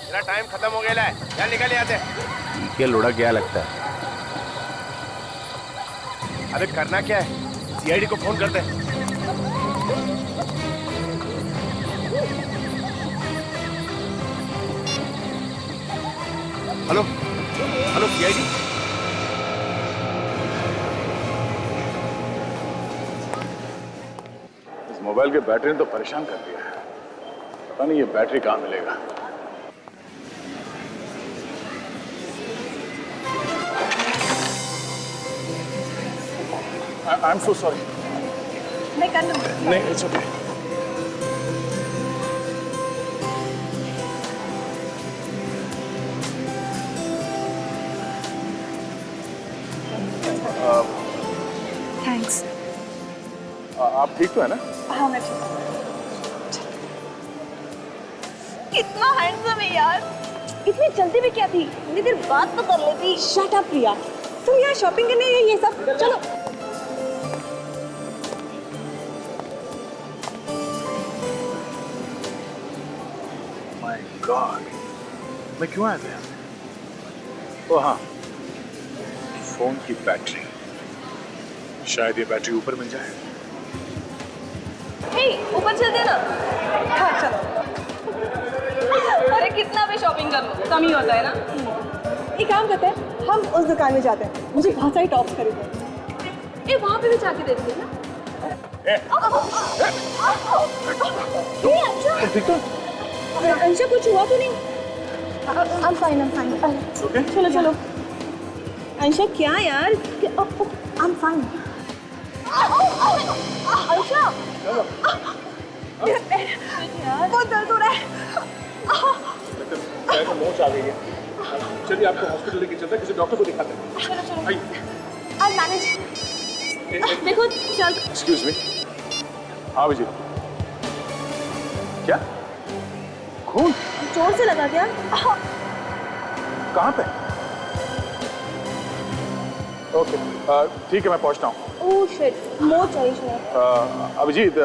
तेरा टाइम खत्म हो गया है, यार निकल यहाँ से। ये लुढ़क गया लगता है। अबे करना क्या है, सीआईडी को फोन करते हैं। Hello hello CID. इस मोबाइल के बैटरी ने तो परेशान कर दिया है। पता नहीं ये बैटरी कहाँ मिलेगा। I am so sorry. मैं कर लूँ। नहीं, इट्स ओके। थैंक्स। आप ठीक तो है ना? हाँ मैं ठीक हूँ। कितना हैंडसम है यार। इतनी जल्दी में क्या थी, इतनी देर बात तो कर लेती। शट अप प्रिया, तुम यहाँ शॉपिंग करने आई ये सब। चलो माय गॉड, मैं क्यों आया था यहाँ? ओ हाँ, फोन की बैटरी। शायद ये बैटरी ऊपर मिल जाए। हे ऊपर चलते ना। हाँ चलो। अरे कितना भी शॉपिंग कर लो कम ही होता है ना। एक काम करते हैं, हम उस दुकान में जाते हैं, मुझे बहुत सारी टॉप्स खरीदने हैं। ए वहाँ पे भी जाके देखते हैं ना। अंशा कुछ हुआ तो नहीं? I'm fine. Okay? चलो। अंशा क्या यार? I'm fine. अंशा बहुत दर्द हो रहा है। पैर में मोच आ गई है। चलिए आपको हॉस्पिटल लेके चलते हैं, किसी डॉक्टर को दिखाते हैं। चलो आइए। I'll manage. देखो चल। Excuse me. हाँ विजय। क्या? खून? जोर से लगा क्या? कहाँ पे? ओके, ठीक है मैं पहुँचता हूँ। ओह शिट, मोच आई शायद। अभिजीत,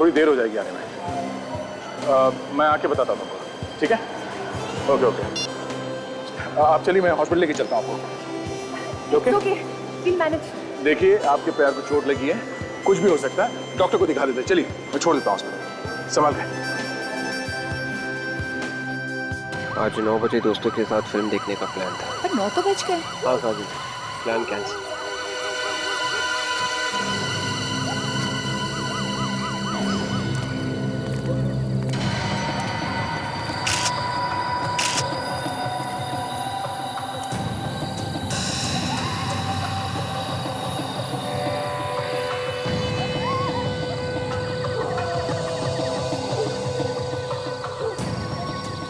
थोड़ी देर हो जाएगी आने में। मैं आके बताता हूँ तुमको, ठीक है? ओके। आप चलिए, मैं हॉस्पिटल लेके चलता हूँ आपको। ओके? we'll manage. देखिए आपके पैर को चोट लगी है, कुछ भी हो सकता है, डॉक्टर को दिखा देते हैं। चलिए मैं छोड़ देता हूँ हॉस्पिटल। संभाल के। आज 9 बजे दोस्तों के साथ फिल्म देखने का प्लान था। पर 9 तो बज गए। हाँ साजिद, प्लान कैंसिल।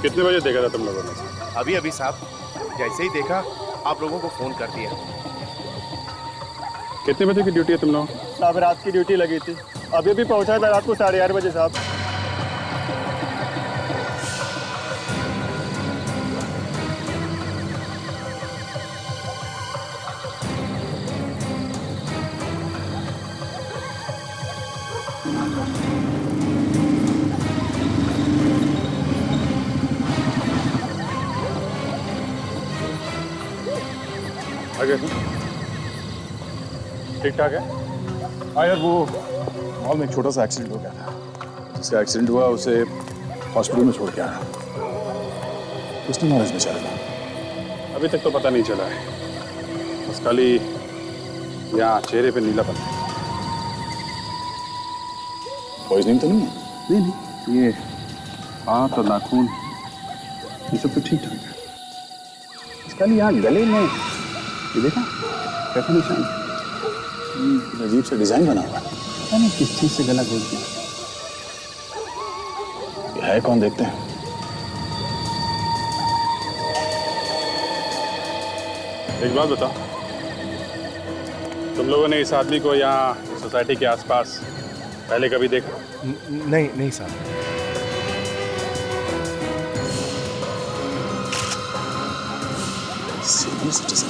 कितने बजे देखा था तुम लोगों ने? अभी साहब, जैसे ही देखा आप लोगों को फोन कर दिया। कितने बजे की ड्यूटी है तुम लोग? साहब रात की ड्यूटी लगी थी, अभी भी पहुंचा था रात को 8:30 बजे साहब। आगे ठीक ठाक है। हाँ यार, वो मॉल में एक छोटा सा एक्सीडेंट हो गया था। जिसका एक्सीडेंट हुआ उसे हॉस्पिटल में छोड़ के आया। उसने नॉलेज में चला था। अभी तक तो पता नहीं चला है, बस खाली यहाँ चेहरे पे नीलापन है। पॉइजनिंग तो नहीं है? नहीं, ये हाथ और नाखून ये सब तो ठीक ठाक है। खाली यहाँ गले में ये देखा कैसा निशान है? अजीब सा डिजाइन बना हुआ है। पता नहीं किस चीज से गला घोल दिया। ये है कौन, देखते हैं। एक बात बताओ, तुम लोगों ने इस आदमी को यहाँ सोसाइटी के आसपास पहले कभी देखा? नहीं साहब। सीनियर सिटीजन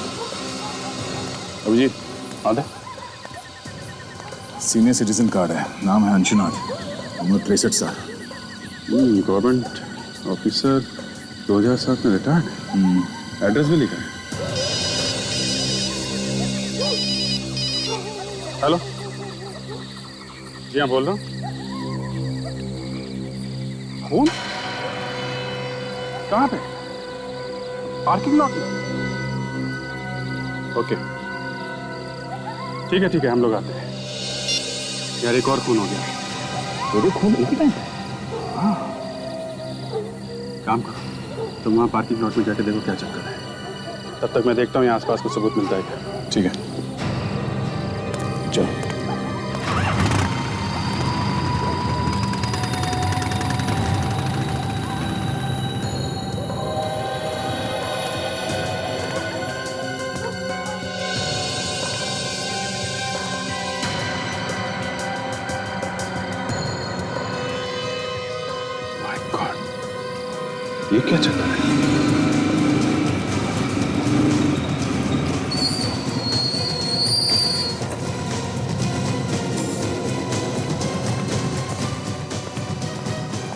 अभिजीत, आधा सीनियर सिटीजन कार्ड है, नाम है अंशुनाथ, उम्र 63 साल। गवर्नमेंट ऑफिसर, 2007 में रिटायर्ड। एड्रेस भी लिखा है। हेलो, जी हाँ बोल रहा हूँ। खून कहाँ पे? पार्किंग लॉट में? ओके ठीक है हम लोग आते हैं। यार एक और खून हो गया। दो खून एक ही टाइम? हाँ, काम करो तुम वहाँ पार्किंग लॉट में जाके देखो क्या चक्कर है। तब तक मैं देखता हूँ यहाँ आसपास कुछ सबूत मिलता है क्या। ठीक है चलो। ये क्या चक्कर है?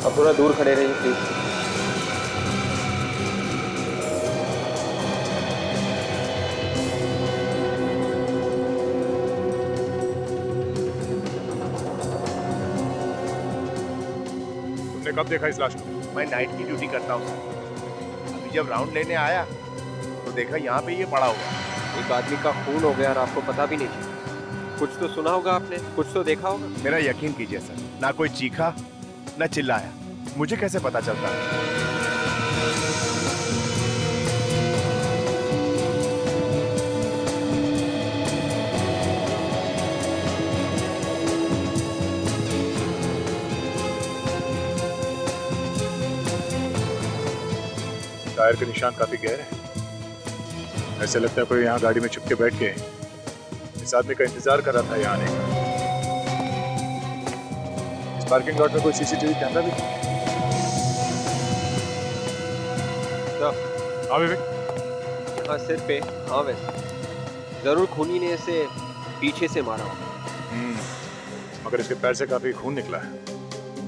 अब थोड़ा दूर खड़े रहिए प्लीज। तुमने कब देखा इस लाश को? मैं नाइट की ड्यूटी करता हूँ सर। अभी जब राउंड लेने आया तो देखा यहाँ पे ये पड़ा हुआ। एक आदमी का खून हो गया और आपको पता भी नहीं चला। कुछ तो सुना होगा आपने, कुछ तो देखा होगा। मेरा यकीन कीजिए सर, ना कोई चीखा ना चिल्लाया, मुझे कैसे पता चलता? टायर के निशान काफी गहरे हैं। ऐसे लगता है कोई यहाँ गाड़ी में छुप के बैठ के इस आदमी का इंतजार कर रहा था यहाँ आने का। इस पार्किंग लॉट में कोई सीसीटीवी कैमरा भी नहीं है। हाँ विवेक। यहाँ सिर पे, हाँ वैसे जरूर खूनी ने इसे पीछे से मारा होगा। मगर इसके पैर से काफी खून निकला है।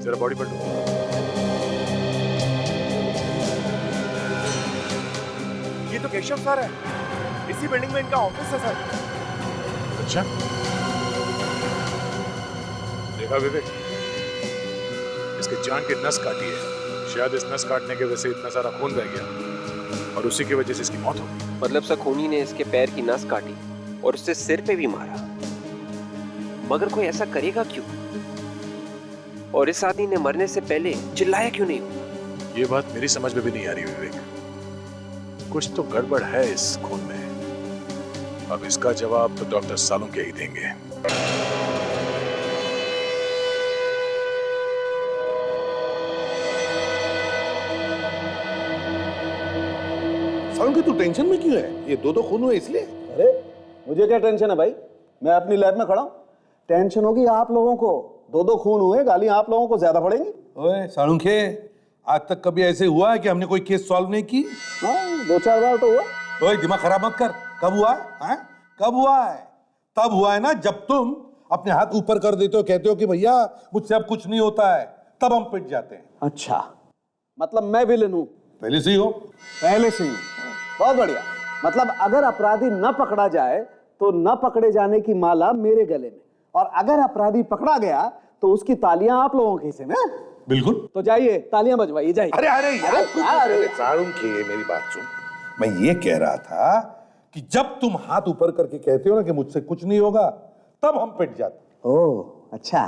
जरा बॉडी पलटो। ये तो केशव सर है, इसी बिल्डिंग में इनका ऑफिस है सर। अच्छा देखा विवेक, इसके जान की नस काटी है। शायद इस नस काटने की वजह से इतना सारा खून बह गया और उसी की वजह से इसकी मौत हो गई। मतलब सर खूनी ने इसके पैर की नस काटी और उससे सिर पे भी मारा। मगर कोई ऐसा करेगा क्यों? और इस आदमी ने मरने से पहले चिल्लाया क्यों नहीं? ये बात मेरी समझ में भी नहीं आ रही विवेक। कुछ तो गड़बड़ है इस खून में। अब इसका जवाब तो डॉक्टर सालुंखे ही देंगे। सालुंखे तू टेंशन में क्यों है? ये दो खून हुए इसलिए? अरे मुझे क्या टेंशन है भाई, मैं अपनी लैब में खड़ा हूं। टेंशन होगी आप लोगों को, दो खून हुए, गालियां आप लोगों को ज्यादा पड़ेंगी। ओए सालुंखे, आज तक कभी ऐसे हुआ है कि हमने कोई केस सॉल्व नहीं की? हाँ 2-4 बार तो हुआ। ओए दिमाग खराब मत कर। कब हुआ है? कब हुआ है? तब हुआ है ना जब तुम अपने हाथ ऊपर कर देते हो, कहते हो कि भैया मुझसे अब कुछ नहीं होता है, तब हम पिट जाते हैं। अच्छा मतलब मैं विलेन हूं? पहले से ही हो। पहले से ही। बहुत बढ़िया। मतलब अगर अपराधी न पकड़ा जाए तो न पकड़े जाने की माला मेरे गले में, और अगर अपराधी पकड़ा गया तो उसकी तालियां आप लोगों के हिस्से में। बिल्कुल। तो जाइए तालियां बजवाइए, जाइए। अरे सालुंखे मेरी बात सुन। मैं ये कह रहा था कि जब तुम हाथ ऊपर करके कहते हो ना कि मुझसे कुछ नहीं होगा, तब हम पिट जाते। ओह अच्छा,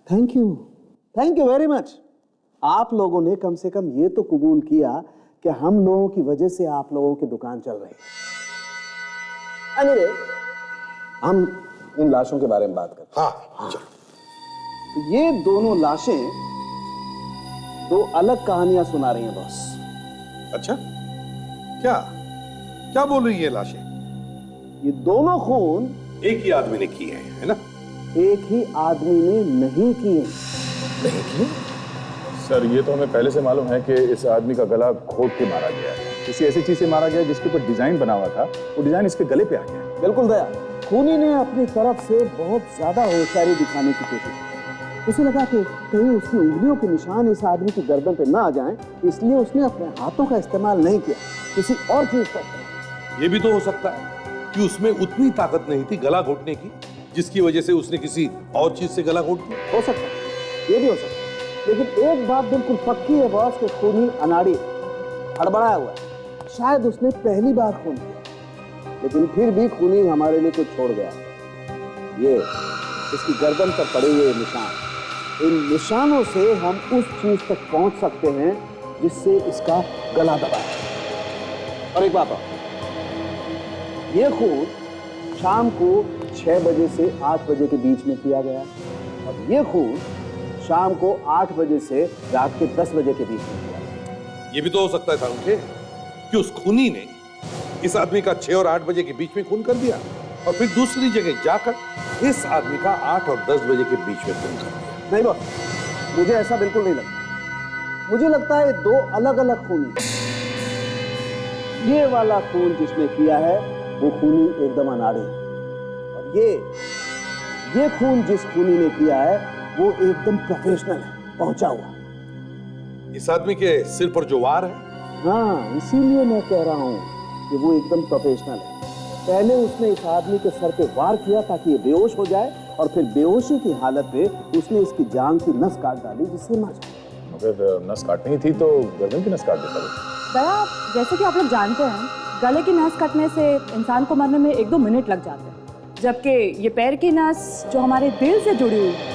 थैंक यू वेरी मच। आप लोगों ने कम से कम ये तो कबूल किया कि हम लोगों की वजह से आप लोगों की दुकान चल रही है। अनिरे, हम इन लाशों के बारे में बात करते हैं। हाँ। तो ये दोनों लाशें दो अलग कहानियां सुना रही हैं बॉस। अच्छा क्या क्या बोल रही है लाशें? ये दोनों खून एक ही आदमी ने किए हैं, है ना? एक ही आदमी ने नहीं किए। नहीं किए? सर ये तो हमें पहले से मालूम है कि इस आदमी का गला घोट के मारा गया है। किसी ऐसी चीज से मारा गया जिसके ऊपर डिजाइन बना हुआ था, वो डिजाइन इसके गले पे आ गया। बिल्कुल दया, खूनी ने अपनी तरफ से बहुत ज्यादा होशियारी दिखाने की कोशिश की। उसे लगा कि कहीं उसकी उंगलियों के निशान इस आदमी की गर्दन पे ना आ जाएं, इसलिए उसने अपने हाथों का इस्तेमाल नहीं किया, किसी और चीज पर। ये भी तो हो सकता है कि उसमें उतनी ताकत नहीं थी गला घोटने की, जिसकी वजह से उसने किसी और चीज से गला घोट दिया। हो सकता है, ये भी हो सकता है। लेकिन एक बात बिल्कुल पक्की है बॉस, के खूनी अनाड़ी हड़बड़ाया हुआ है। शायद उसने पहली बार खून किया, लेकिन फिर भी खूनी हमारे लिए कुछ छोड़ गया। ये इसकी गर्दन पर पड़े हुए निशान, इन निशानों से हम उस चीज तक पहुंच सकते हैं जिससे इसका गला दबा है। और एक बात और, ये खून शाम को 6 बजे से 8 बजे के बीच में किया गया, और ये खून शाम को 8 बजे से रात के 10 बजे के बीच में किया। ये भी तो हो सकता है सारुंखे कि उस खूनी ने इस आदमी का 6 और 8 बजे के बीच में खून कर दिया, और फिर दूसरी जगह जाकर इस आदमी का 8 और 10 बजे के बीच में खून कर दिया। नहीं बॉस, मुझे ऐसा बिल्कुल नहीं लगता। मुझे लगता है 2 अलग अलग खूनी। ये वाला खून जिसने किया है वो खूनी एकदम अनाड़ी है, और ये खून जिस खूनी ने किया है वो एकदम प्रोफेशनल है, पहुंचा हुआ। इस आदमी के सिर पर जो वार है, हाँ, इसीलिए मैं कह रहा हूं कि वो एकदम प्रोफेशनल है। पहले उसने इस आदमी के सर पे वार किया ताकि ये बेहोश हो जाए, और फिर बेहोशी की हालत में उसने इसकी जान की नस काट डाली जिससे मर जाए। अगर नस काटनी थी तो गर्दन की नस काट देता वो। दया, जैसे कि आप लोग जानते हैं, गले की नस कटने से इंसान को मरने में 1-2 मिनट लग जाते हैं, जबकि ये पैर की नस जो हमारे दिल से जुड़ी हुई है,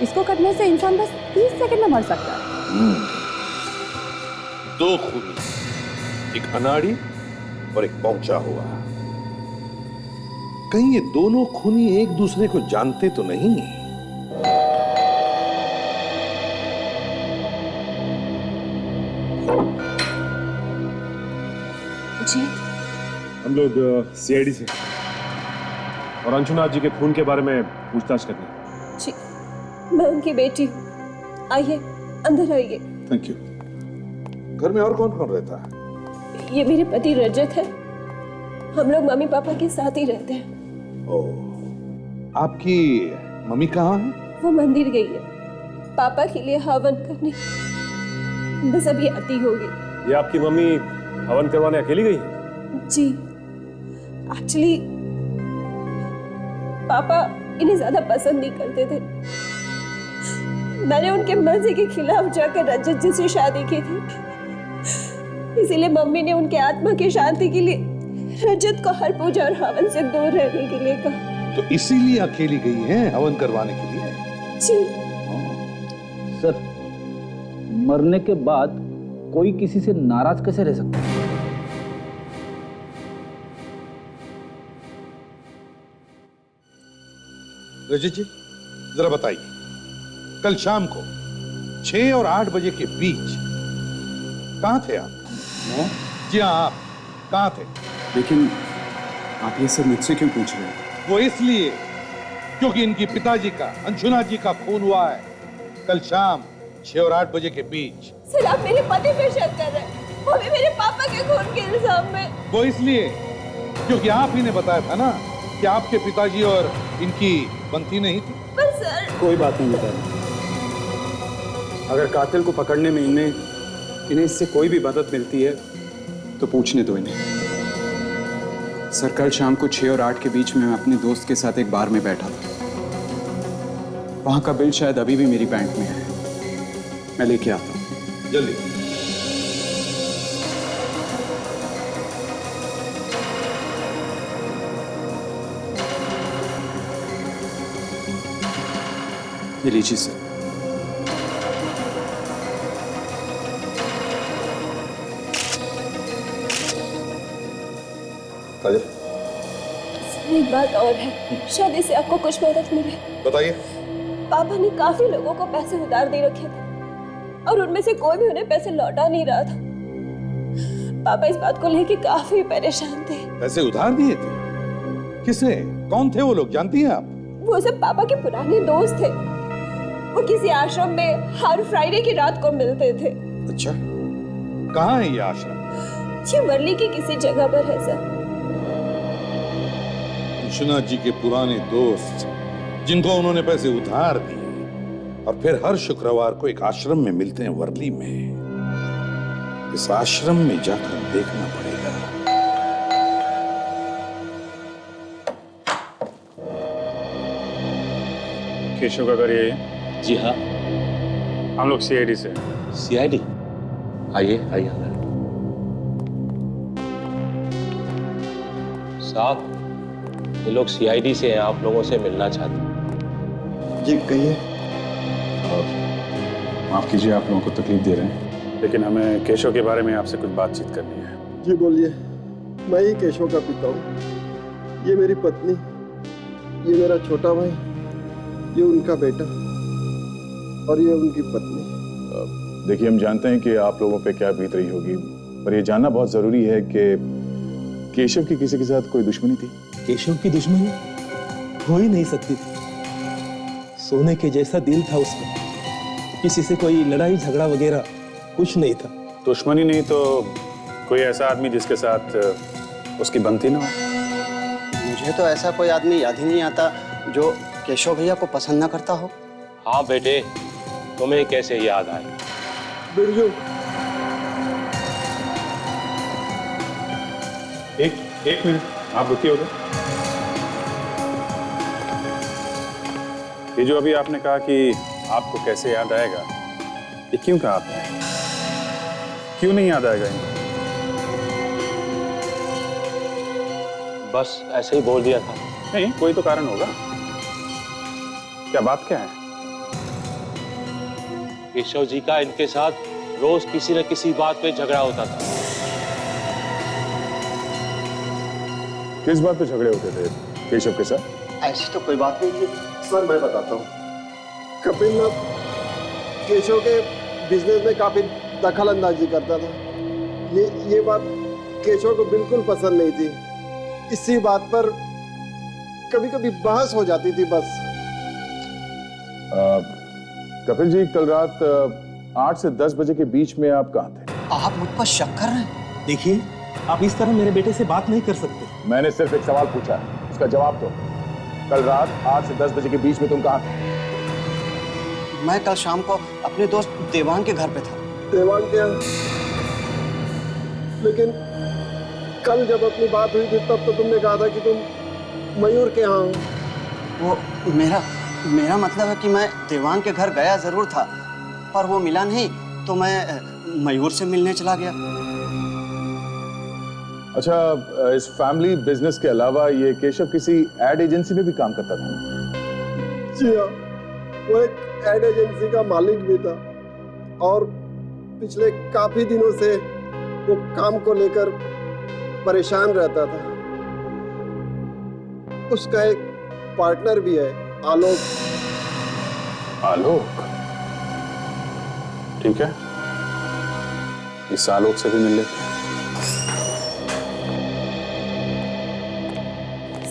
इसको कटने से इंसान बस 30 सेकंड में मर सकता है। 2 खूनी, एक अनाड़ी और एक पहुंचा हुआ। कहीं ये दोनों खूनी एक दूसरे को जानते तो नहीं? जी, हम लोग सीआईडी से और अंशुनाथ जी के खून के बारे में पूछताछ करनी। जी, मैं उनकी बेटी हूँ। आइए, अंदर आइए। Thank you. घर में और कौन कौन रहता है? ये मेरे पति रजत है। हम लोग मम्मी पापा के साथ ही रहते हैं। आपकी मम्मी कहाँ है? वो मंदिर गई है पापा के लिए हवन करने, बस अभी आती होगी। ये आपकी मम्मी हवन करवाने अकेली गई है? जी, एक्चुअली पापा इन्हें ज्यादा पसंद नहीं करते थे। मैंने उनके मर्जी के खिलाफ जाकर रजत जी से शादी की थी, इसीलिए मम्मी ने उनके आत्मा की शांति के लिए रजत को हर पूजा और हवन से दूर रहने के लिए कहा। तो इसीलिए अकेली गई हैं हवन करवाने के लिए? जी सर, मरने के बाद कोई किसी से नाराज कैसे रह सकता है? रजत जी, जरा बताइए, कल शाम को 6 और 8 बजे के बीच कहां थे आप? मैं? जी हाँ, आप कहां थे? लेकिन आप ये सब मुझसे क्यों पूछ रहे हैं? वो इसलिए क्योंकि इनकी पिताजी का, अंशुनाथ जी का खून हुआ है कल शाम 6 और 8 बजे के बीच। सर, आप मेरे पति पे शक कर रहे हैं, वो भी मेरे पापा के खून के इल्जाम में। वो इसलिए क्योंकि आप ही ने बताया था ना कि आपके पिताजी और इनकी बनती नहीं थी। पर सर, कोई बात नहीं बता। अगर कातिल को पकड़ने में इन्हें इससे कोई भी मदद मिलती है तो पूछने दो इन्हें। सर, कल शाम को 6 और 8 के बीच में मैं अपने दोस्त के साथ एक बार में बैठा था। वहां का बिल शायद अभी भी मेरी बैंक में है, मैं लेके आता हूं। जल्दी। ये लीजिए सर। एक बात और है, शायद इससे आपको कुछ मदद मिले। बताइए। पापा ने काफी लोगों को पैसे उधार दे रखे थे और उनमें से कोई भी उन्हें पैसे लौटा नहीं रहा था। पापा इस बात को लेकर काफी परेशान थे। पैसे उधार दिए थे? किसने? कौन थे वो लोग, जानती हैं आप? वो सब पापा के पुराने दोस्त थे। वो किसी आश्रम में हर फ्राइडे की रात को मिलते थे। अच्छा, कहाँ है ये आश्रम? ये वर्ली की किसी जगह पर है सर। अंशुनाथ जी के पुराने दोस्त जिनको उन्होंने पैसे उधार दिए, और फिर हर शुक्रवार को एक आश्रम में मिलते हैं वर्ली में। इस आश्रम में जाकर देखना पड़ेगा। केशव का घर यही है? जी हाँ। हम लोग सीआईडी से। सीआईडी? आइए आइए अंदर। साहब, ये लोग सीआईडी से हैं, आप लोगों से मिलना चाहते हैं। जी कहिए। माफ कीजिए आप लोगों को तकलीफ दे रहे हैं, लेकिन हमें केशव के बारे में आपसे कुछ बातचीत करनी है। जी बोलिए। मैं ही केशव का पिता हूँ। ये मेरी पत्नी, ये मेरा छोटा भाई, ये उनका बेटा और ये उनकी पत्नी। देखिए हम जानते हैं कि आप लोगों पे क्या बीत रही होगी, पर ये जानना बहुत जरूरी है कि केशव की किसी के साथ कोई दुश्मनी थी? केशव की दुश्मनी हो ही नहीं सकती थी। सोने के जैसा दिल था उसका, किसी से कोई लड़ाई झगड़ा वगैरह कुछ नहीं था। दुश्मनी नहीं तो कोई ऐसा आदमी जिसके साथ उसकी बनती ना हो? मुझे तो ऐसा कोई आदमी याद ही नहीं आता जो केशव भैया को पसंद ना करता हो। हाँ बेटे, तुम्हें कैसे याद आए? बिरजू। एक मिनट, आप रुकिए उधर। ये जो अभी आपने कहा कि आपको कैसे याद आएगा, ये क्यों कहा आपने? क्यों नहीं याद आएगा इनको? बस ऐसे ही बोल दिया था। नहीं, कोई तो कारण होगा। क्या बात क्या है? केशव जी का इनके साथ रोज किसी न किसी बात पे झगड़ा होता था। किस बात पे झगड़े होते थे केशव के साथ? ऐसी तो कोई बात नहीं थी सर, मैं बताता हूँ। कपिल ना केशव के बिजनेस में काफी दखल अंदाजी करता था। ये बात केशव को बिल्कुल पसंद नहीं थी। इसी बात पर कभी कभी बहस हो जाती थी बस। कपिल जी, कल रात 8 से 10 बजे के बीच में आप कहाँ थे? आप मुझ पर शक कर रहे हैं? देखिए, आप इस तरह मेरे बेटे से बात नहीं कर सकते। मैंने सिर्फ एक सवाल पूछा है, उसका जवाब दो। कल रात 8 से 10 बजे के बीच में तुम कहाँ थे? मैं कल शाम को अपने दोस्त देवांग के घर पे था। देवांग के यहाँ? लेकिन कल जब अपनी बात हुई थी तब तो तुमने कहा था कि तुम मयूर के यहाँ हो। वो मेरा मतलब है कि मैं देवांग के घर गया जरूर था, पर वो मिला नहीं तो मैं मयूर से मिलने चला गया। अच्छा, इस फैमिली बिजनेस के अलावा ये केशव किसी एड एजेंसी में भी काम करता था? जी हाँ, वो एक एड एजेंसी का मालिक भी था और पिछले काफी दिनों से वो काम को लेकर परेशान रहता था। उसका एक पार्टनर भी है, आलोक। आलोक? ठीक है, इस आलोक से भी मिल लेते हैं।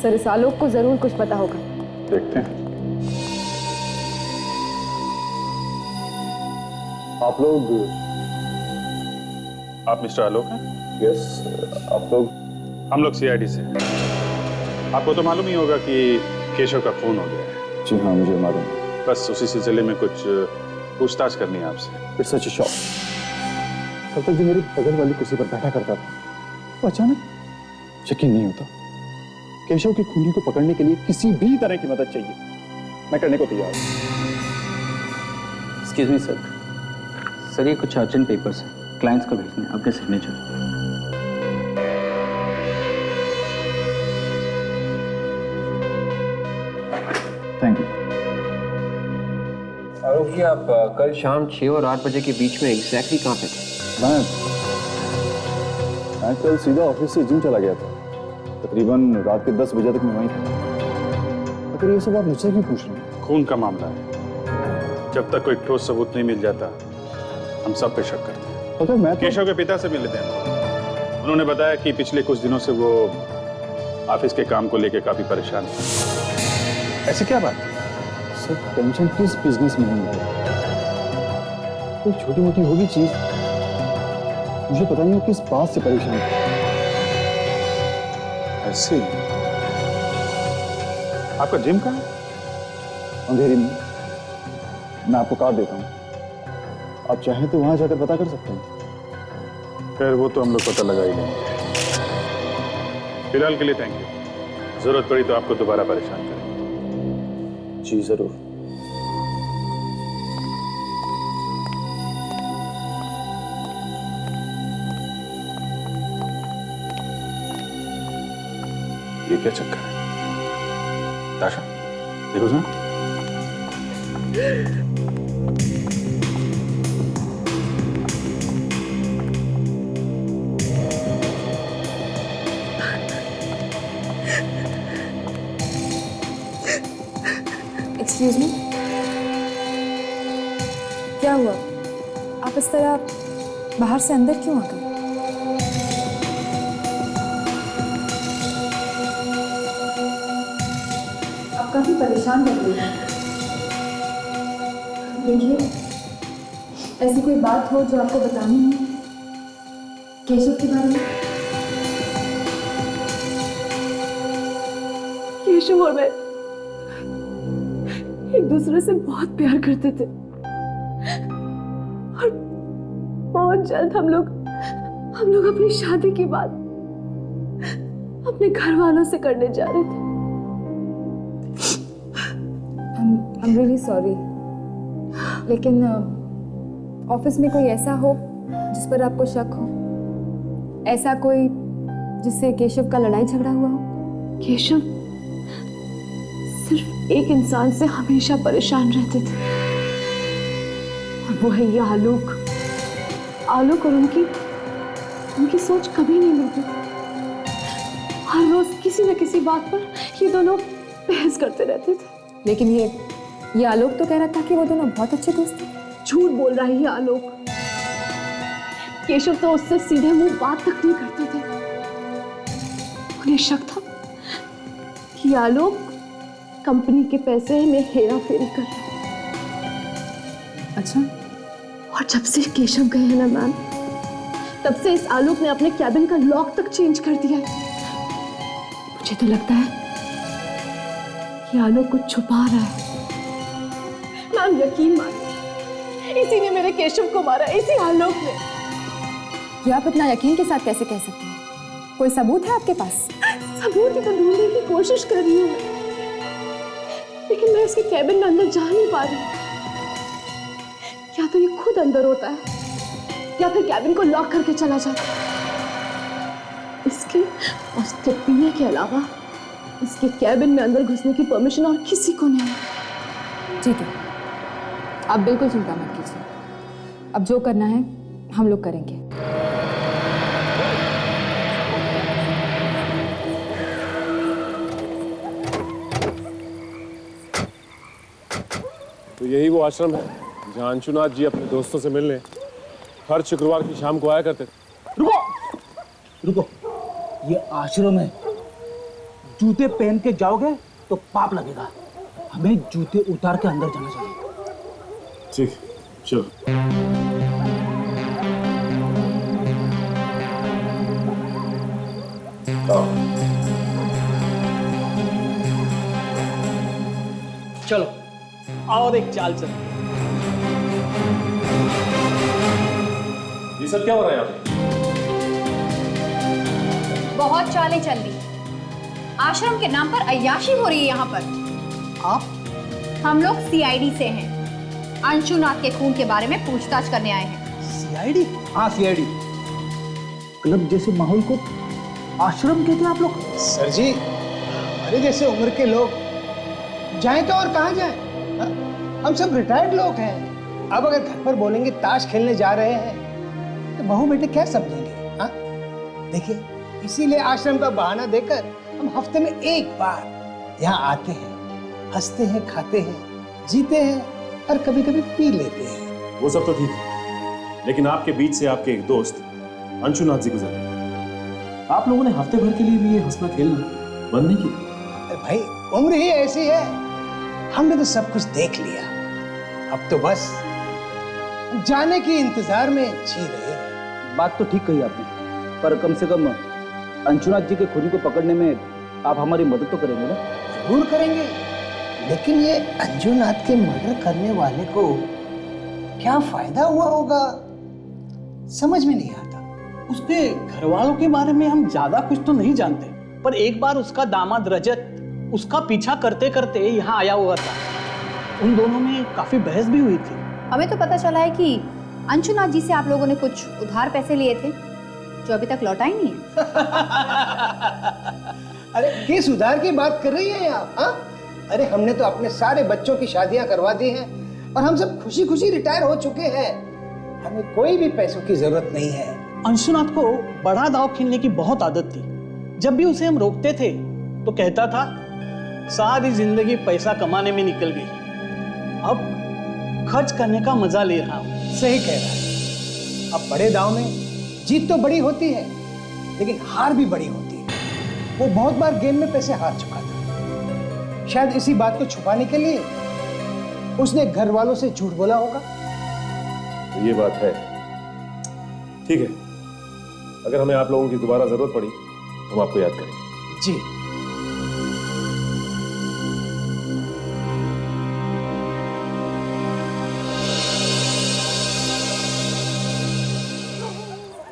सर, इस आलोक को जरूर कुछ पता होगा। देखते हैं। आप लोग? आप मिस्टर आलोक हैं? यस। आप लोग? हम लोग सीआईडी से हैं। आपको तो मालूम ही होगा कि केशव का खून हो गया है। जी हाँ, मुझे मालूम है। बस उसी सिलसिले में कुछ पूछताछ करनी है आपसे। It's such a shock. कल तक जो मेरी बगल वाली कुर्सी पर बैठा करता था, वो अचानक यकीन नहीं होता। केशव की खूनी को पकड़ने के लिए किसी भी तरह की मदद चाहिए, मैं करने को तैयार हूँ। Excuse me sir. सर, ये कुछ अर्जेंट पेपर्स हैं, क्लाइंट्स को भेजने हैं, अपने signature. Thank you. Alok ji, आप कल शाम 6 और 8 बजे के बीच में एग्जैक्टली कहाँ पे थे? मैं कल सीधा ऑफिस से जिम चला गया था। तकरीबन रात के 10 बजे तक मैं वहीं था। अगर ये सब आप मुझसे क्यों पूछ रहे हैं? खून का मामला है, जब तक कोई ठोस सबूत नहीं मिल जाता हम सब पे शक करते हैं। अगर मैं केशव के पिता से मिल लेते हैं। उन्होंने बताया कि पिछले कुछ दिनों से वो ऑफिस के काम को लेकर काफी परेशान है। ऐसी क्या बात? सर, टेंशन किस बिजनेस में नहीं है? कोई छोटी मोटी होगी चीज, मुझे पता नहीं वो किस बात से परेशान है। ऐसे? आपका जिम कहाँ है? अंधेरी में। मैं आपको कार्ड देता हूँ, आप चाहें तो वहां जाकर पता कर सकते हैं। खैर वो तो हम लोग पता लगा ही लेंगे। फिलहाल के लिए थैंक यू। जरूरत पड़ी तो आपको दोबारा परेशान करेंगे। जी जरूर। ये क्या चक्कर है? ताशा देखो सुन। एक्सक्यूज मी, क्या हुआ? आप इस तरह बाहर से अंदर क्यों आ गए? आप काफी परेशान लग रही हैं। देखिए, ऐसी कोई बात हो जो आपको बतानी है केशव के बारे में? केशव और मैं एक दूसरे से बहुत प्यार करते थे और बहुत जल्द हम लोग अपनी शादी की बात अपने घर वालों से करने जा रहे थे। I'm really sorry, लेकिन ऑफिस में कोई ऐसा हो जिस पर आपको शक हो? ऐसा कोई जिससे केशव का लड़ाई झगड़ा हुआ हो? केशव सिर्फ एक इंसान से हमेशा परेशान रहते थे और वो है ये आलोक। आलोक और उनकी सोच कभी नहीं मिलती थी। हर रोज किसी न किसी बात पर ये दोनों बहस करते रहते थे। लेकिन ये आलोक तो कह रहा था कि वो दोनों बहुत अच्छे दोस्त थे। झूठ बोल रहा है ये आलोक। केशव तो उससे सीधे मुंह बात तक नहीं करते थे। उन्हें शक था कि आलोक कंपनी के पैसे में हेरा फेरी कर रहा है। अच्छा। और जब से केशव गए हैं ना मैम, तब से इस आलोक ने अपने कैबिन का लॉक तक चेंज कर दिया है। मुझे तो लगता है कि आलोक कुछ छुपा रहा है। मैम यकीन मानिए, इसी ने मेरे केशव को मारा, इसी आलोक ने। ये आप इतना यकीन के साथ कैसे कह सकते हैं? कोई सबूत है आपके पास? सबूत ही तो ढूंढने की कोशिश कर रही हूँ, लेकिन मैं इसके कैबिन में अंदर जा नहीं पा रही। या तो ये खुद अंदर होता है या फिर कैबिन को लॉक करके चला जाता है। इसके और इसके पीने के अलावा इसके कैबिन में अंदर घुसने की परमिशन और किसी को नहीं है। ठीक है, आप बिल्कुल चिंता मत कीजिए। अब जो करना है हम लोग करेंगे। तो यही वो आश्रम है जहाँ अंशुनाथ जी अपने दोस्तों से मिलने हर शुक्रवार की शाम को आया करते थे। रुको, ये आश्रम है। जूते पहन के जाओगे तो पाप लगेगा। हमें जूते उतार के अंदर जाना चाहिए। ठीक, चलो। चलो और एक चाल चल। ये सब क्या हो रहा है यहाँ पे? बहुत चालें चल रही। आश्रम के नाम पर अय्याशी हो रही है यहाँ पर। आप? हम लोग सीआईडी से हैं। अंशुनाथ के खून के बारे में पूछताछ करने आए हैं। सीआईडी? हाँ सीआईडी। क्लब जैसे माहौल को आश्रम कहते हैं आप लोग? सर जी, हमारे जैसे उम्र के लोग जाएं तो और कहाँ जाएं? हम सब रिटायर्ड लोग हैं। अब अगर घर पर बोलेंगे ताश खेलने जा रहे हैं तो बहू बेटे क्या समझेंगे? हाँ, देखिए, इसीलिए आश्रम का बहाना देकर हम हफ्ते में एक बार यहाँ आते हैं, हंसते हैं, खाते हैं, जीते हैं और कभी कभी पी लेते हैं। वो सब तो ठीक है, लेकिन आपके बीच से आपके एक दोस्त अंशुनाथ जी गुजरे। आप लोगों ने हफ्ते भर के लिए भी ये हंसना खेलना बंद नहीं किया? भाई उम्र ही ऐसी है, हमने तो सब कुछ देख लिया। अब तो बस जाने के इंतजार में जी रहे हैं। बात तो ठीक कही आपने, पर कम से कम अंशुनाथ जी के खूनी को पकड़ने में आप हमारी मदद तो करेंगे ना? जरूर करेंगे। लेकिन ये अंजुनाथ के मर्डर करने वाले को क्या फायदा हुआ होगा, समझ में नहीं आता। उसके घर वालों के बारे में हम ज्यादा कुछ तो नहीं जानते, पर एक बार उसका दामाद रजत उसका पीछा करते करते यहाँ आया हुआ था। उन दोनों में काफी बहस भी हुई थी। हमें तो पता चला है कि अंशुनाथ जी से आप लोगों ने कुछ उधार पैसे लिए थे जो अभी तक लौटा ही नहीं है। अरे किस उधार की बात कर रही हैं आप? हाँ? अरे हमने तो अपने सारे बच्चों की शादियां करवा दी हैं और हम सब खुशी खुशी रिटायर हो चुके हैं। हमें कोई भी पैसों की जरूरत नहीं है। अंशुनाथ को बड़ा दांव खेलने की बहुत आदत थी। जब भी उसे हम रोकते थे तो कहता था सारी जिंदगी पैसा कमाने में निकल गई, अब खर्च करने का मजा ले रहा हूं। सही कह रहा है। अब बड़े दांव में जीत तो बड़ी होती है लेकिन हार भी बड़ी होती है। वो बहुत बार गेम में पैसे हार चुका था। शायद इसी बात को छुपाने के लिए उसने घर वालों से झूठ बोला होगा। तो ये बात है। ठीक है, अगर हमें आप लोगों की दोबारा जरूरत पड़ी तो हम आपको याद करेंगे। जी।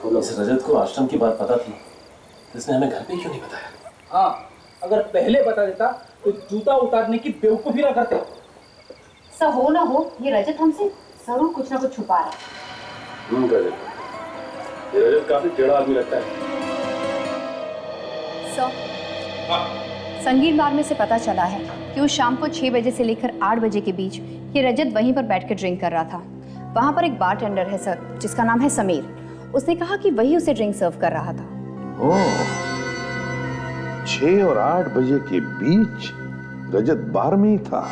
तो इस रजत को आश्रम की बात पता थी तो इसने हमें घर पे क्यों नहीं बताया? हाँ, अगर पहले बता देता तो जूता उतारने की बेवकूफी ना करते। सब हो ना हो, ये रजत हमसे जरूर कुछ ना कुछ छुपा रहा है। रजत, ये रजत काफी टेढ़ा आदमी लगता है। संगीत बार में से पता चला है कि उस शाम को 6 बजे से लेकर 8 बजे के बीच ये रजत वहीं पर बैठकर ड्रिंक कर रहा था। वहां पर एक बारटेंडर है सर, जिसका नाम है समीर। उसने कहा कि वही उसे ड्रिंक सर्व कर रहा था। ओह, 6 और 8 बजे के बीच रजत बार में ही था।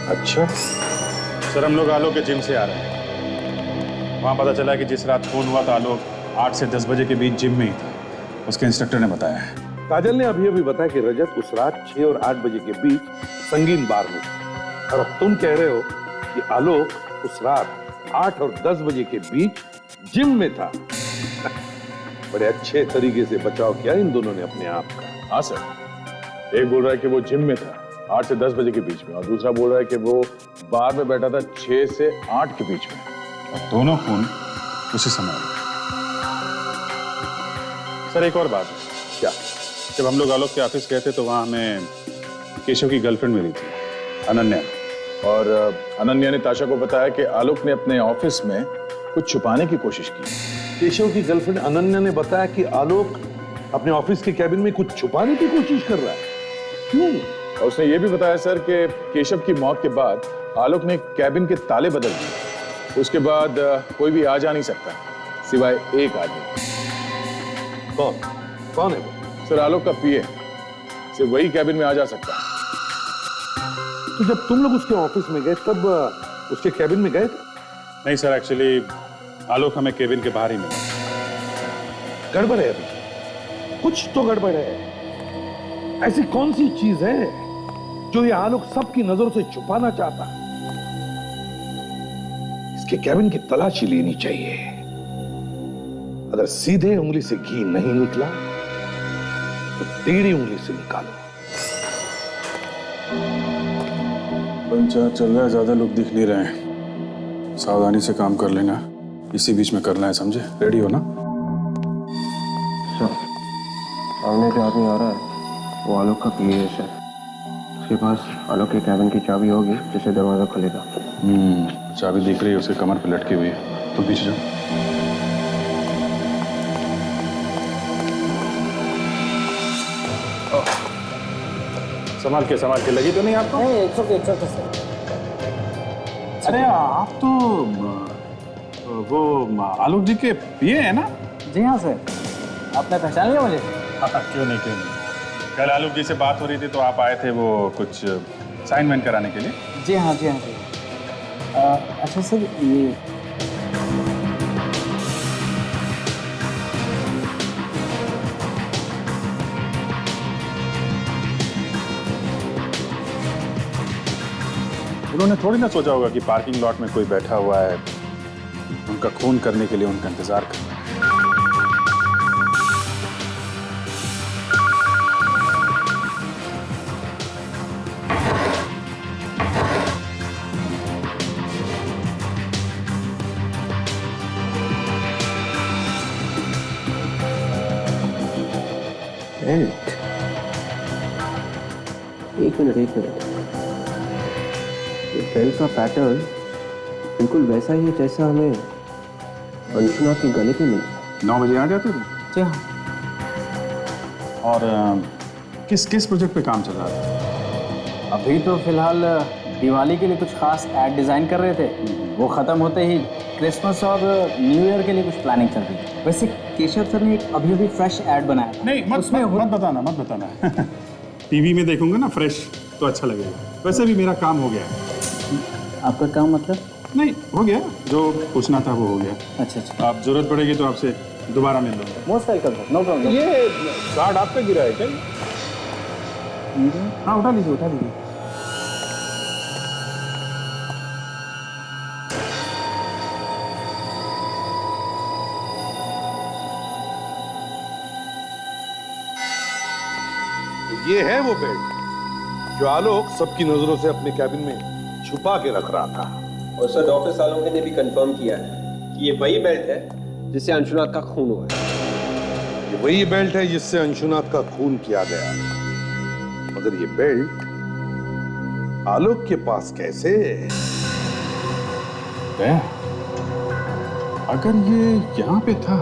अच्छा सर, हम लोग आलोक के जिम से आ रहे हैं। वहां पता चला कि जिस रात फोन हुआ था आलोक 8 से 10 बजे के बीच जिम में ही था। उसके इंस्ट्रक्टर ने बताया है। काजल ने अभी अभी बताया कि रजत उस रात 6 और 8 बजे के बीच संगीन बार में था। और अब तुम कह रहे हो कि आलोक उस रात 8 और 10 बजे के बीच जिम में था। बड़े अच्छे तरीके से बचाव किया इन दोनों ने अपने आप का। हाँ सर, एक बोल रहा है कि वो जिम में था 8 से 10 बजे के बीच में, और दूसरा बोल रहा है कि वो बार में बैठा था 6 से 8 के बीच में, और दोनों खून उसी समय। सर, एक और बात है। क्या? जब हम लोग आलोक के ऑफिस गए थे तो वहां हमें केशव की गर्लफ्रेंड मिली थी, अनन्या। और अनन्या ने ताशा को बताया कि आलोक ने अपने ऑफिस में कुछ छुपाने की कोशिश की। केशव की गर्लफ्रेंड अनन्या ने बताया कि आलोक अपने ऑफिस के कैबिन में कुछ छुपाने की कोशिश कर रहा है। क्यों? और उसने ये भी बताया सर कि केशव की मौत के बाद आलोक ने कैबिन के ताले बदल दिए। उसके बाद कोई भी आ जा नहीं सकता सिवाय एक आदमी। कौन है वो? सर, आलोक का पीए। सिर्फ वही कैबिन में आ जा सकता है। तो जब तुम लोग उसके ऑफिस में गए तब उसके कैबिन में गए थे? नहीं सर, एक्चुअली आलोक हमें केबिन के बाहर ही मिला। गड़बड़ है अभी, कुछ तो गड़बड़ है। ऐसी कौन सी चीज है जो ये आलोक सबकी नजरों से छुपाना चाहता है? इसके कैबिन की तलाशी लेनी चाहिए। अगर सीधे उंगली से घी नहीं निकला तो टेढ़ी उंगली से निकालो। पंचायत चल रहा है, ज्यादा लोग दिख नहीं रहे हैं। सावधानी से काम कर लेना, इसी बीच में करना है, समझे? रेडी हो ना? सर, सामने जो आदमी आ रहा है वो आलोक का पीए है सर। उसके पास आलोक के कैबिन की चाबी होगी जिससे दरवाजा खुलेगा। चाबी दिख रही है, उसके कमर पे लटकी हुई है। तुम पीछे जाओ। संभाल के लगी तो नहीं आपको? अरे आप तो वो आलोक जी के पीए हैं ना? जी हाँ सर, आपने पहचान लिया मुझे? क्यों नहीं। कल आलोक जी से बात हो रही थी तो आप आए थे वो कुछ असाइनमेंट कराने के लिए। जी हाँ। अच्छा सर, ये उन्होंने थोड़ी ना सोचा होगा कि पार्किंग लॉट में कोई बैठा हुआ है, उनका खून करने के लिए उनका इंतजार कर रहा है। एक मिनट ये बेल्ट का पैटर्न बिल्कुल वैसा ही है जैसा हमें अंशुनाथ के गले पे मिला। 9 बजे आ जाते थे। जी हाँ। और किस किस प्रोजेक्ट पे काम चल रहा था? अभी तो फिलहाल दिवाली के लिए कुछ खास एड डिजाइन कर रहे थे, वो खत्म होते ही क्रिसमस और न्यू ईयर के लिए कुछ प्लानिंग चल रही है। वैसे केशव सर ने एक अभी फ्रेश एड बनाया था। नहीं, मत बताना टीवी में देखूंगा ना फ्रेश तो अच्छा लगेगा। वैसे भी मेरा काम हो गया है। आपका काम मतलब? नहीं, हो गया, जो पूछना था वो हो गया। अच्छा। आप जरूरत पड़ेगी तो आपसे दोबारा मिल लूंगा। Most welcome sir, no problem. ये कार्ड आप पे गिरा है क्या? हाँ, उठा लीजिए। ये है वो बेल्ट जो आलोक सबकी नजरों से अपने कैबिन में छुपा के रख रहा था। और सर डॉक्टर सालोंके ने भी कंफर्म किया है कि ये वही बेल्ट है जिससे अंशुनाथ का खून हुआ है। ये वही बेल्ट है जिससे अंशुनाथ का खून किया गया, मगर ये बेल्ट आलोक के पास कैसे? अगर ये यहाँ पे था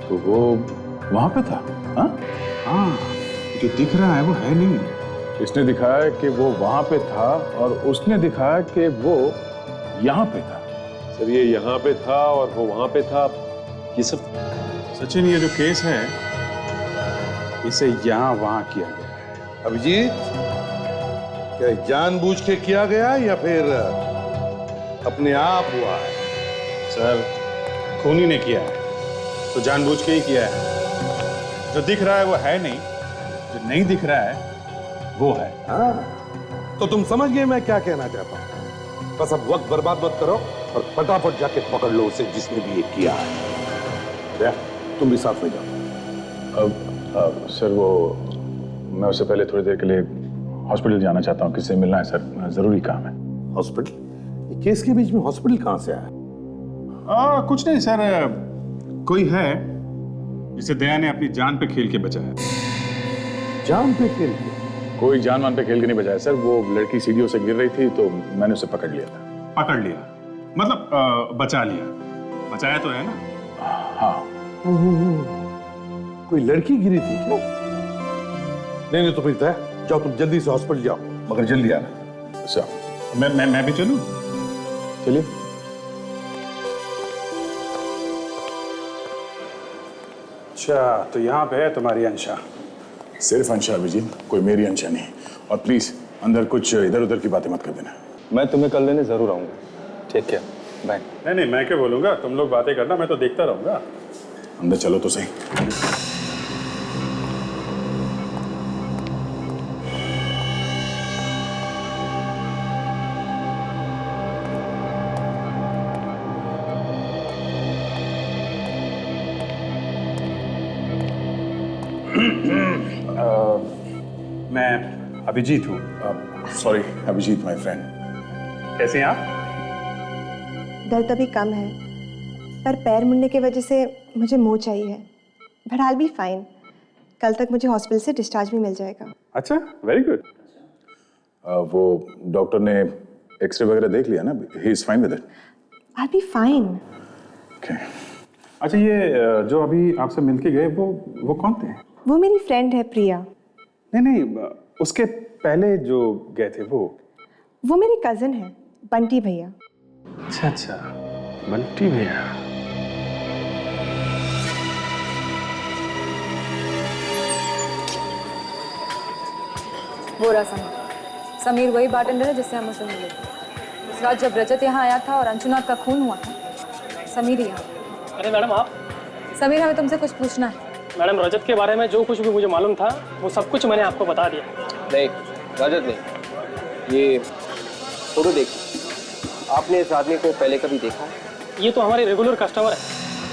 तो वो वहां पे था। हाँ, जो दिख रहा है वो है नहीं। इसने दिखाया कि वो वहां पे था और उसने दिखाया कि वो यहाँ पे था। सर ये यहाँ पे था और वो वहां पे था, ये सब। सचिन, ये जो केस है इसे यहाँ वहां किया गया है। अभिजीत, क्या जानबूझ के किया गया या फिर अपने आप हुआ है? सर, खूनी ने किया है तो जानबूझ के ही किया है। जो दिख रहा है वो है नहीं, जो नहीं दिख रहा है वो है। हाँ, तो तुम समझ गए मैं क्या कहना चाहता हूं। बस अब वक्त बर्बाद मत करो और फटाफट जाके पकड़ लो उसे जिसने भी ये किया है। तुम भी साथ में जाओ। अब सर, वो मैं उससे पहले थोड़ी देर के लिए हॉस्पिटल जाना चाहता हूँ। किससे मिलना है सर, जरूरी काम है। हॉस्पिटल? ये केस के बीच में हॉस्पिटल कहां से आया? कुछ नहीं सर, कोई है जिसे दया ने अपनी जान पे खेल के बचाया। जान पे खेल के? कोई जान मान पे खेल के नहीं बचाया सर। वो लड़की सीढ़ियों से गिर रही थी तो मैंने उसे पकड़ लिया था। पकड़ लिया मतलब बचा लिया। बचाया तो है ना? हाँ। कोई लड़की गिरी थी क्या? नहीं तो फिर तय, जाओ तुम जल्दी से हॉस्पिटल जाओ, मगर जल्दी आना। अच्छा, मैं भी चलूं? चलिए। अच्छा, तो यहाँ पे है तुम्हारी अंशा। सिर्फ अंशा अभिजीत, कोई मेरी अंशा नहीं। और प्लीज अंदर कुछ इधर उधर की बातें मत कर देना। मैं तुम्हें कल लेने जरूर आऊंगा। ठीक है, बाय। नहीं, मैं क्या बोलूंगा, तुम लोग बातें करना, मैं तो देखता रहूंगा। अंदर चलो तो सही। मैं अभिजीत हूँ। Sorry Abhijit, my friend. कैसे हैं आप? दर्द अभी कम है, पर पैर मुड़ने की वजह से मुझे मोह चाहिए, but I will be fine. कल तक मुझे हॉस्पिटल से डिस्चार्ज भी मिल जाएगा। अच्छा, वेरी गुड। वो डॉक्टर ने एक्सरे वगैरह देख लिया ना? He is fine with it. I will be fine. Okay. अच्छा, ये जो अभी आपसे मिलके गए वो कौन थे? वो मेरी फ्रेंड है प्रिया। नहीं, उसके पहले जो गए थे वो मेरे कजन है, बंटी भैया। अच्छा, बंटी भैया। वो रहा समीर वही बार्टेंडर है जिससे हम उसे मिले थे उस रात जब रजत यहाँ आया था और अंशुनाथ का खून हुआ था। समीर यहाँ। अरे मैडम आप? समीर, हमें तुमसे कुछ पूछना है। मैडम, रजत के बारे में जो कुछ भी मुझे मालूम था वो सब कुछ मैंने आपको बता दिया। नहीं, रजत नहीं, ये फोटो देखिए। आपने इस आदमी को पहले कभी देखा है? ये तो हमारे रेगुलर कस्टमर है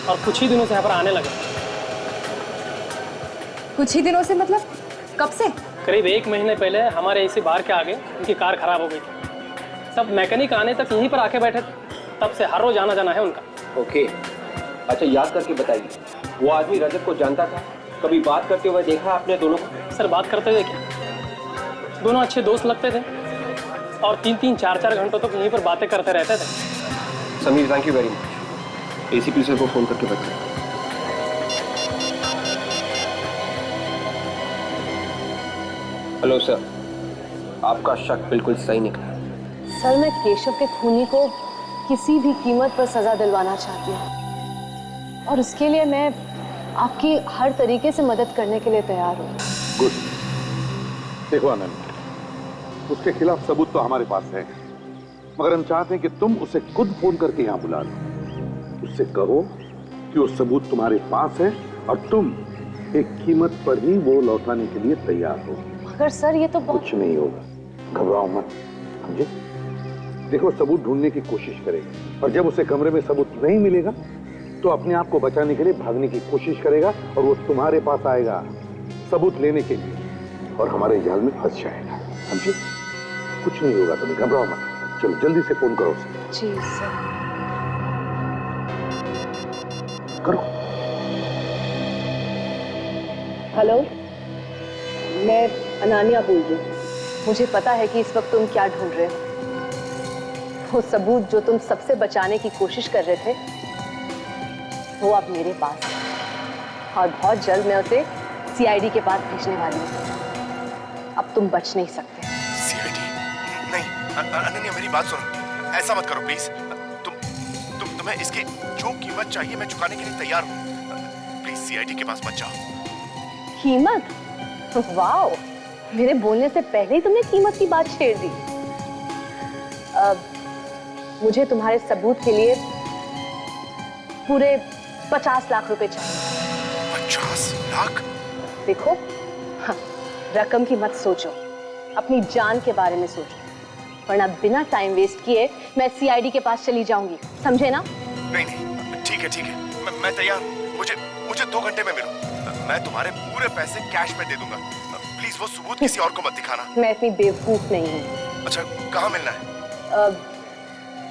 और कुछ ही दिनों से यहाँ पर आने लगे। कुछ ही दिनों से मतलब कब से? करीब 1 महीने पहले हमारे इसी बार के आगे उनकी कार खराब हो गई थी। सब मैकेनिक आने तक यहीं पर आके बैठे थे, तब से हर रोज आना जाना है उनका। ओके, अच्छा याद करके बताइए, वो आदमी रजत को जानता था? कभी बात करते हुए देखा आपने दोनों को? सर बात करते हुए क्या, दोनों अच्छे दोस्त लगते थे और 3-3, 4-4 घंटों तक यहीं पर बातें करते रहते थे। Sameer thank you very much. ACP sir को फोन करके बताएं। हेलो सर, आपका शक बिल्कुल सही निकला। सर मैं केशव के खूनी को किसी भी कीमत पर सजा दिलवाना चाहती हूँ और उसके लिए मैं आपकी हर तरीके से मदद करने के लिए तैयार हूँ। गुड। देखो आनंद, उसके खिलाफ सबूत तो हमारे पास है, मगर हम चाहते हैं कि तुम उसे खुद फोन करके यहाँ बुला लो। उससे कहो कि वो सबूत तुम्हारे पास है और तुम एक कीमत पर ही वो लौटाने के लिए तैयार हो। मगर सर ये तो कुछ नहीं होगा, घबराओ मत, समझे? देखो सबूत ढूंढने की कोशिश करेगा और जब उसे कमरे में सबूत नहीं मिलेगा तो अपने आप को बचाने के लिए भागने की कोशिश करेगा और वो तुम्हारे पास आएगा सबूत लेने के लिए और हमारे जाल में फंस जाएगा, समझे? कुछ नहीं होगा, तुम्हें घबराओ मत। चलो जल्दी से फोन करो उसे। जी सर। करो। हेलो, मैं अनान्या बोल रही हूँ। मुझे पता है कि इस वक्त तुम क्या ढूंढ रहे हो। वो सबूत जो तुम सबसे बचाने की कोशिश कर रहे थे वो अब मेरे पास है और बहुत जल्द मैं उसे सीआईडी के पास भेजने वाली हूँ। अब तुम बच नहीं सकते। सीआईडी? नहीं अनन्या, मेरी बात सुनो, ऐसा मत करो प्लीज। तुम्हें इसकी जो कीमत चाहिए मैं चुकाने के लिए तैयार हूँ। प्लीज सीआईडी के पास मत जाओ। कीमत? वाओ, मेरे बोलने से पहले ही तुमने कीमत की बात छेड़ दी। मुझे तुम्हारे सबूत के लिए पूरे 50 लाख रुपए चाहिए। 50 लाख? देखो, हाँ, रकम की मत सोचो, अपनी जान के बारे में सोचो, वरना बिना टाइम वेस्ट किए मैं सीआईडी के पास चली जाऊंगी, समझे ना? नहीं, ठीक है, मैं तैयार हूँ। मुझे 2 घंटे में मिलो, मैं तुम्हारे पूरे पैसे कैश में दे दूंगा। प्लीज वो सबूत किसी और को मत दिखाना। मैं इतनी बेवकूफ नहीं हूँ। अच्छा, कहाँ मिलना है?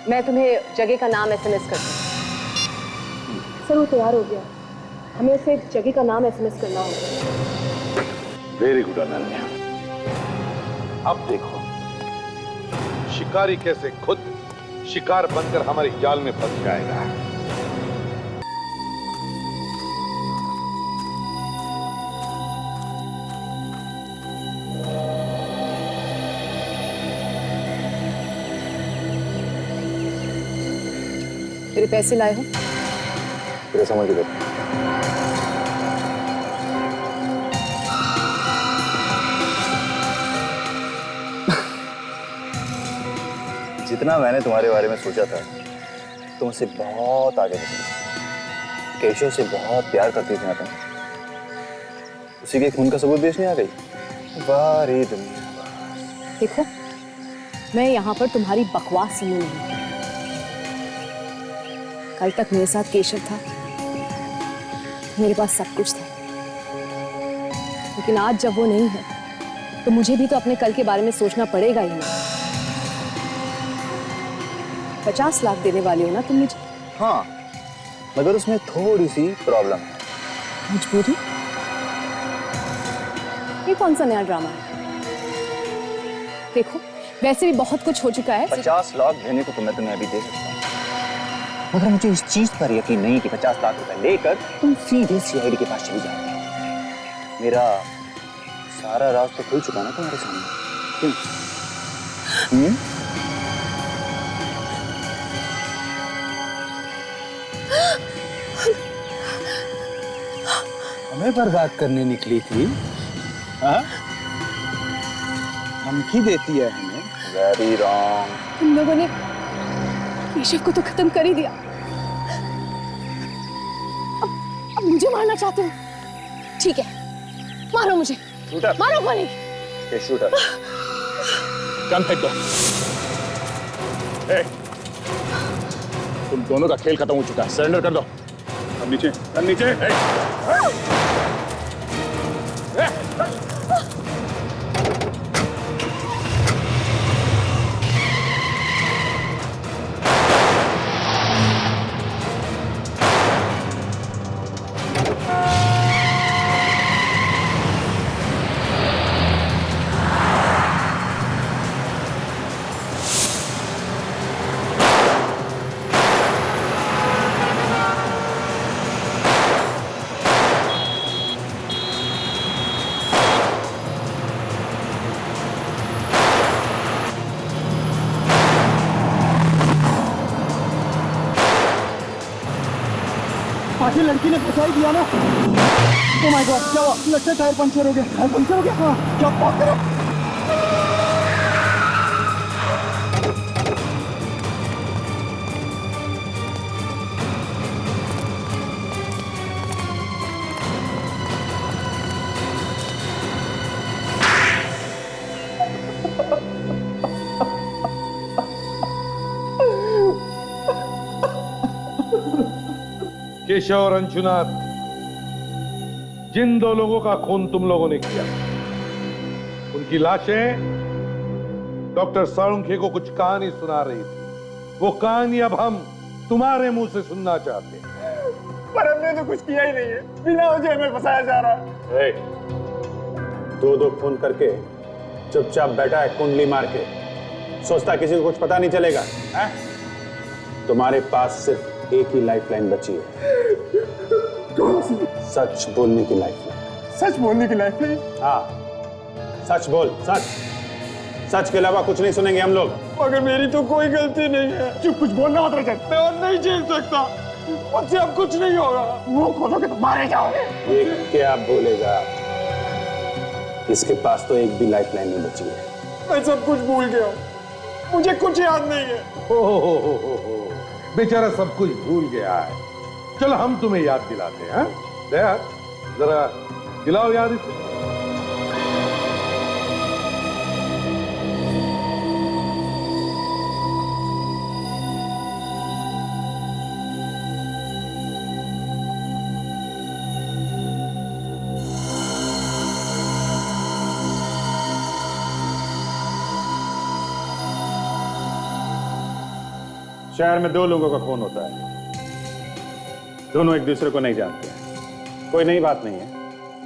मैं तुम्हें जगह का नाम एसएमएस करती हूँ। सर वो तैयार हो गया, हमें उसे जगह का नाम एसएमएस करना होगा। Very good Ananya. अब देखो शिकारी कैसे खुद शिकार बनकर हमारे जाल में फंस जाएगा। मेरे पैसे लाए हो? तेरे समझ गए। जितना मैंने तुम्हारे बारे में सोचा था तुम उससे बहुत आगे निकली। केशव से बहुत प्यार करती थी ना तुम, उसी के खून का सबूत बेचने आ गई। वाह रे दुनिया। देखो, मैं यहाँ पर तुम्हारी बकवास सुनने नहीं। कल तक मेरे साथ केशव था, मेरे पास सब कुछ था, लेकिन आज जब वो नहीं है तो मुझे भी तो अपने कल के बारे में सोचना पड़ेगा ही ना। 50 लाख देने वाले हो ना तुम मुझे? हाँ, मगर उसमें थोड़ी सी प्रॉब्लम है। मजबूरी? ये कौन सा नया ड्रामा है? देखो, वैसे भी बहुत कुछ हो चुका है। 50 लाख देने को तो मैं तुम्हें अभी दे सकता हूँ, मगर मुझे इस चीज पर यकीन नहीं कि 50 लाख रुपए लेकर तुम सीधे सीआईडी के पास चली जाओगे। मेरा सारा राज तो खुल चुका ना तुम्हारे सामने, क्यों? हमें बर्बाद करने निकली थी? हाँ? धमकी देती है हमें? Very wrong. तुम लोगों ने केशव को तो खत्म कर ही दिया, अब मुझे मारना चाहते हो? ठीक है, मारो मुझे, मारो गोली। शूटर, गन फेंक दो। तुम दोनों का खेल खत्म हो चुका है, सरेंडर कर दो। अब नीचे, नीचे। ये लड़की ने फंसा ही दिया ना। ओह माय गॉड, क्या हुआ? लगता है टायर पंक्चर हो गया। टायर पंक्चर हो गया? हाँ, क्या बात कर रहे हो? केशव और अंशुनाथ, जिन दो लोगों का खून तुम लोगों ने किया, उनकी लाशें डॉक्टर साळुंखे को कुछ कहानी सुना रही थी। वो कहानी अब हम तुम्हारे मुंह से सुनना चाहते हैं। पर हमने तो कुछ किया ही नहीं है, बिना वजह हमें फंसाया जा रहा है। दो फोन करके चुपचाप बैठा है कुंडली मार के, सोचता किसी को कुछ पता नहीं चलेगा है? तुम्हारे पास सिर्फ एक ही लाइफलाइन बची है। कौन सी? सच बोलने की लाइफलाइन। सच बोलने की लाइफलाइन? हाँ, सच बोल, सच। सच के अलावा कुछ नहीं सुनेंगे हम लोग। मगर मेरी तो कोई गलती नहीं है। चुप, कुछ बोलना मत रजत, मैं और नहीं झेल सकता। मुझसे अब कुछ नहीं होगा। मुंह खोलोगे तो मारे जाओगे। ये क्या बोलेगा? इसके पास तो एक भी लाइफलाइन नहीं बची है। मैं सब कुछ भूल गया, मुझे कुछ याद नहीं है। हो, बेचारा सब कुछ भूल गया है। चलो हम तुम्हें याद दिलाते हैं। दया, जरा दिलाओ याद इसे। शहर में दो लोगों का खून होता है, दोनों एक दूसरे को नहीं जानते हैं। कोई नई बात नहीं है,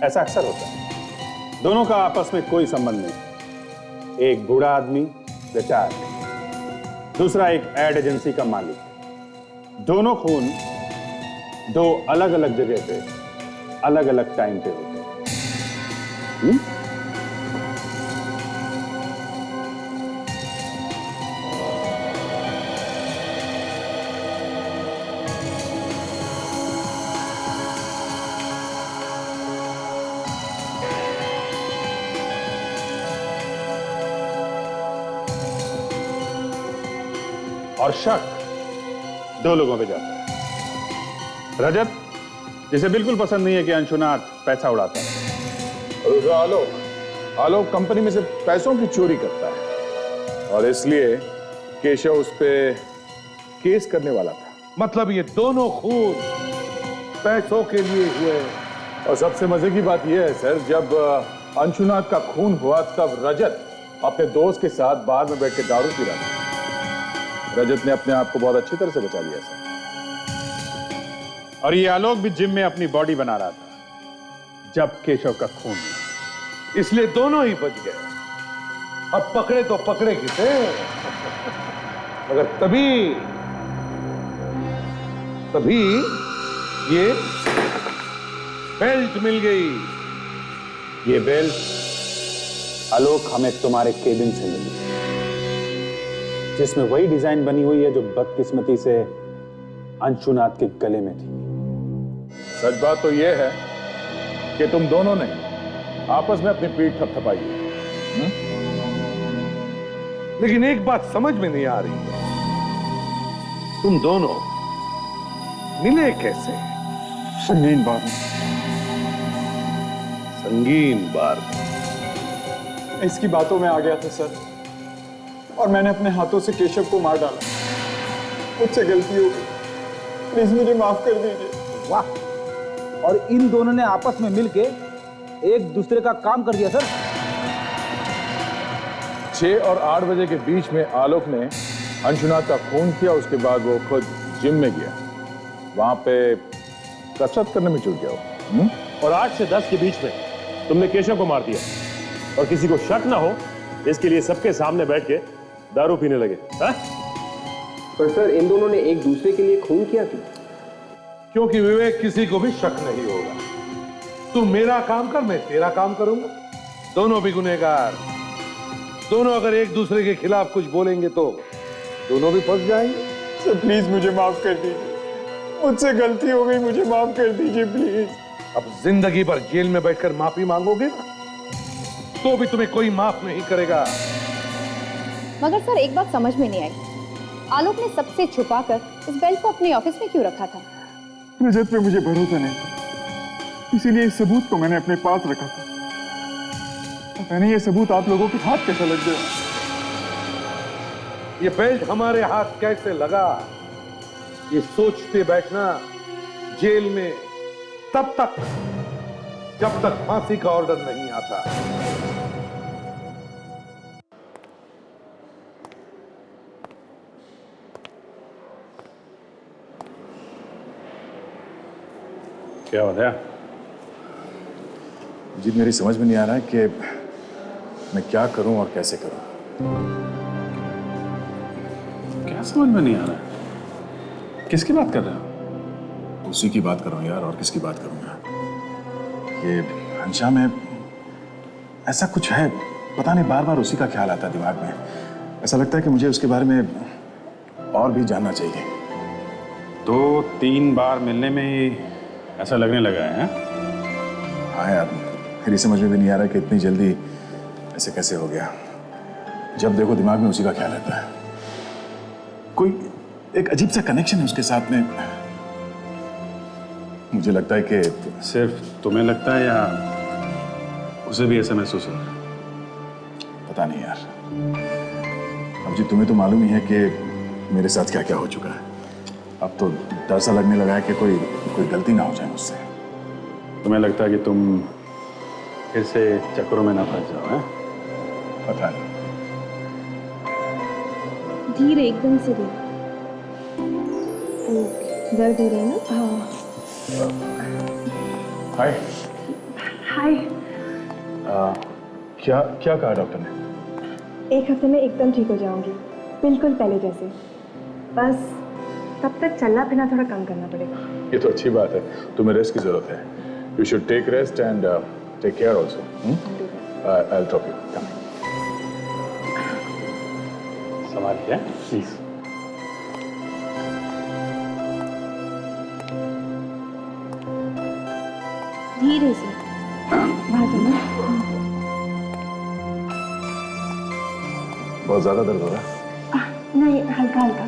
ऐसा अक्सर होता है। दोनों का आपस में कोई संबंध नहीं। एक बूढ़ा आदमी रिटायर्ड, दूसरा एक एड एजेंसी का मालिक। दोनों खून दो अलग अलग जगह पे अलग अलग टाइम पे होते हैं। और शक दो लोगों पे जाता है। रजत, जिसे बिल्कुल पसंद नहीं है कि अंशुनाथ पैसा उड़ाता है। आलोक कंपनी में से पैसों की चोरी करता है और इसलिए केशव उस पे केस करने वाला था। मतलब ये दोनों खून पैसों के लिए हुए। और सबसे मजे की बात यह है सर, जब अंशुनाथ का खून हुआ तब रजत अपने दोस्त के साथ बार में बैठ के दारू पी रहा था। रजत ने अपने आप को बहुत अच्छी तरह से बचा लिया सर। और ये आलोक भी जिम में अपनी बॉडी बना रहा था जब केशव का खून हुआ। इसलिए दोनों ही बच गए। अब पकड़े तो पकड़े किसे, मगर तभी ये बेल्ट मिल गई। ये बेल्ट आलोक हमें तुम्हारे केबिन से मिली, जिसमें वही डिजाइन बनी हुई है जो बदकिस्मती से अंशुनाथ के गले में थी। सच बात तो यह है कि तुम दोनों ने आपस में अपनी पीठ थपथपाई है। लेकिन एक बात समझ में नहीं आ रही है, तुम दोनों मिले कैसे? संगीन बार में। संगीन बार में? इसकी बातों में आ गया था सर, और मैंने अपने हाथों से केशव को मार डाला। मुझसे गलती हो गई, प्लीज मुझे माफ कर दीजिए। वाह, और इन दोनों ने आपस में मिलके एक दूसरे का काम कर दिया सर। 6 और 8 बजे के बीच में आलोक ने अंशुनाथ का खून किया। उसके बाद वो खुद जिम में गया, वहां पे कसरत करने में जुट गया। और 8 से 10 के बीच में तुमने केशव को मार दिया, और किसी को शक ना हो इसके लिए सबके सामने बैठ के दारू पीने लगे। पर सर, इन दोनों ने एक दूसरे के लिए खून किया क्यों? क्योंकि विवेक किसी को भी शक नहीं होगा। तू मेरा काम कर, मैं तेरा काम करूंगा। दोनों भी गुनहगार। दोनों अगर एक दूसरे के खिलाफ कुछ बोलेंगे तो दोनों भी फंस जाएंगे। सर प्लीज मुझे माफ कर दीजिए, मुझसे गलती हो गई, मुझे माफ कर दीजिए प्लीज। अब जिंदगी भर जेल में बैठकर माफी मांगोगे ना, तो भी तुम्हें कोई माफ नहीं करेगा। मगर सर एक बात समझ में नहीं आई, आलोक ने सबसे छुपाकर इस बेल्ट को अपने ऑफिस में क्यों रखा था? रजत पे मुझे भरोसा नहीं था, इसीलिए इस सबूत को मैंने अपने पास रखा था। पता नहीं ये सबूत आप लोगों के हाथ कैसा लग गया। ये बेल्ट हमारे हाथ कैसे लगा, ये सोचते बैठना जेल में तब तक जब तक फांसी का ऑर्डर नहीं आता। क्या हो गया? जी मेरी समझ में नहीं आ रहा है कि मैं क्या करूं और कैसे करूं। क्या समझ में नहीं आ रहा है? किसकी बात कर रहे हो? उसी की बात कर रहा हूं यार, और किसकी बात करूंगा। ये हंशा में ऐसा कुछ है, पता नहीं, बार बार उसी का ख्याल आता है दिमाग में। ऐसा लगता है कि मुझे उसके बारे में और भी जानना चाहिए। 2-3 बार मिलने में ही ऐसा लगने लगा है? हाँ यार, मेरी समझ में भी नहीं आ रहा कि इतनी जल्दी ऐसे कैसे हो गया। जब देखो दिमाग में उसी का ख्याल रहता है। कोई एक अजीब सा कनेक्शन है उसके साथ में। मुझे लगता है कि सिर्फ तुम्हें लगता है या उसे भी ऐसा महसूस हो? पता नहीं यार। अब जी तुम्हें तो मालूम ही है कि मेरे साथ क्या क्या हो चुका है। अब तो डर सा लगने लगा है कि कोई गलती ना हो जाए मुझसे। तुम्हें लगता है कि तुम फिर से चक्करों में ना फंस जाओ? हैं? पता नहीं। धीरे, एकदम से धीरे। दर्द हो रहा है ना? हाँ। हाय। हाय। क्या क्या कहा डॉक्टर ने? 1 हफ्ते में एकदम ठीक हो जाऊंगी, बिल्कुल पहले जैसे। बस तब तक चलना फिरना थोड़ा कम करना पड़ेगा। ये तो अच्छी बात है, तुम्हें रेस्ट की जरूरत है। You should take rest and take care also. I will drop you. संभालिए प्लीज। धीरे से वहां जाना। बहुत ज्यादा दर्द हो रहा है? नहीं, हल्का हल्का।